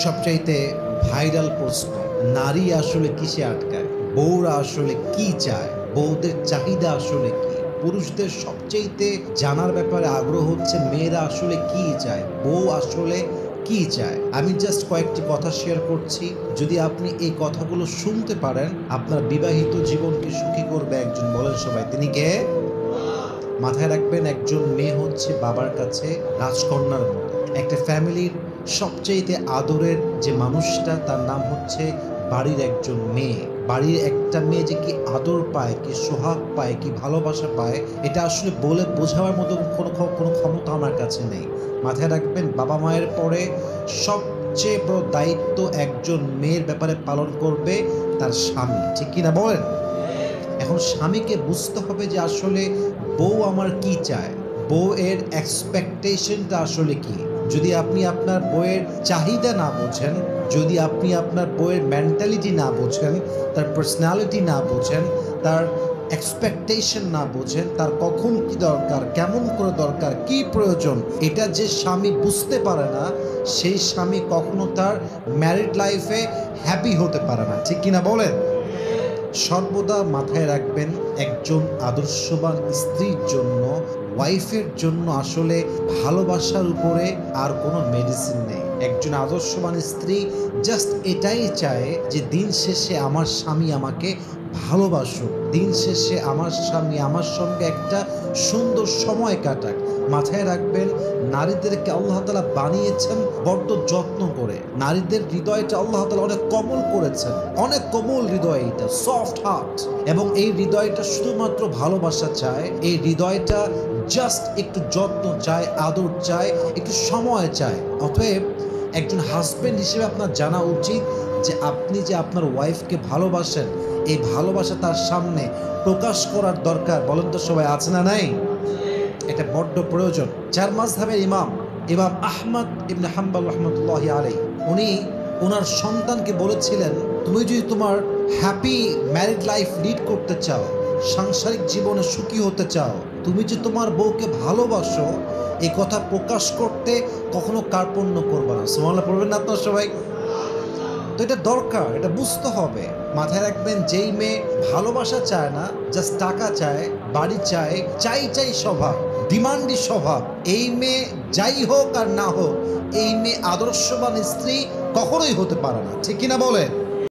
সবচাইতে ভাইরাল প্রশ্ন, নারী আসলে কিসে আটকায়? বউরা আসলে কি চায়? বউদের চাহিদা আসলে কি? পুরুষদের সবচাইতে জানার ব্যাপারে আগ্রহ হচ্ছে মেয়েরা আসলে কি চায়, বউ আসলে কি চায়। আমি জাস্ট কয়েকটি কথা শেয়ার করছি। যদি আপনি এই কথাগুলো শুনতে পারেন, আপনার বিবাহিত জীবনকে সুখী করবে একজন। বলেন সবাই, তিনি কে? মাথায় রাখবেন, একজন মেয়ে হচ্ছে বাবার কাছে রাজকন্যার মতো। একটা ফ্যামিলির সবচাইতে আদরের যে মানুষটা, তার নাম হচ্ছে বাড়ির একজন মেয়ে। বাড়ির একটা মেয়ে যে কি আদর পায়, কি সোহাগ পায়, কি ভালোবাসা পায়, এটা আসলে বলে বোঝাবার মতো কোনো ক্ষমতা আমার কাছে নেই। মাথায় রাখবেন, বাবা মায়ের পরে সবচেয়ে বড় দায়িত্ব একজন মেয়ের ব্যাপারে পালন করবে তার স্বামী। ঠিক কিনা বলেন? এখন স্বামীকে বুঝতে হবে যে আসলে বউ আমার কি চায়, বউ এর এক্সপেকটেশনটা আসলে কি। যদি আপনি আপনার বউয়ের চাহিদা না বোঝেন, যদি আপনি আপনার বউয়ের মেন্টালিটি না বোঝেন, তার পার্সোনালিটি না বোঝেন, তার এক্সপেকটেশন না বোঝেন, তার কখন কি দরকার, কেমন করে দরকার, কি প্রয়োজন, এটা যে স্বামী বুঝতে পারে না, সেই স্বামী কখনো তার ম্যারিড লাইফে হ্যাপি হতে পারে না। ঠিক কিনা বলেন? সর্বদা মাথায় রাখবেন, একজন আদর্শবান স্ত্রীর জন্য, ওয়াইফের জন্য আসলে ভালোবাসার উপরে আর কোনো মেডিসিন নেই। একজন আদর্শবান স্ত্রী জাস্ট এটাই চায় যে দিন শেষে আমার স্বামী আমাকে ভালোবাসুক, দিন শেষে আমার স্বামী আমার সঙ্গে একটা সুন্দর সময় কাটাক। মাথায় রাখবেন, নারীদেরকে আল্লাহ তাআলা বানিয়েছেন বড্ড যত্ন করে। নারীদের হৃদয়টা আল্লাহ তাআলা অনেক কোমল করেছেন, অনেক কোমল হৃদয়, এটা সফট হার্ট। এবং এই হৃদয়টা শুধুমাত্র ভালোবাসা চায়, এই হৃদয়টা জাস্ট একটু যত্ন চায়, আদর চায়, একটু সময় চায়। অতএব একজন হাজবেন্ড হিসেবে আপনার জানা উচিত যে আপনি যে আপনার ওয়াইফকে ভালোবাসেন, এই ভালোবাসা তার সামনে প্রকাশ করার দরকার। বলেন তো সবাই, আছে না নাই? এটা বড্ড প্রয়োজন। চার মাযহাবের ইমাম আহমদ ইবনে হাম্বল রাহমাতুল্লাহি আলাইহি, উনি ওনার সন্তানকে বলেছিলেন, তুমি যদি তোমার হ্যাপি ম্যারিড লাইফ লিড করতে চাও, সাংসারিক জীবনে সুখী হতে চাও, তুমি যে তোমার বউকে ভালোবাসো, এই কথা প্রকাশ করতে কখনো কার্পণ্য করবে না। সুবহানাল্লাহ পড়বেন না আপনারা সবাই? তো এটা দরকার, এটা বুঝতে হবে। মাথায় রাখবেন, যেই মেয়ে ভালোবাসা চায় না, জাস্ট টাকা চায়, বাড়ি চায়, চাই স্বভাব, ডিমান্ডি স্বভাব, এই মেয়ে যাই হোক আর না হোক, এই মেয়ে আদর্শবান স্ত্রী কখনোই হতে পারে না। ঠিক কিনা বলেন?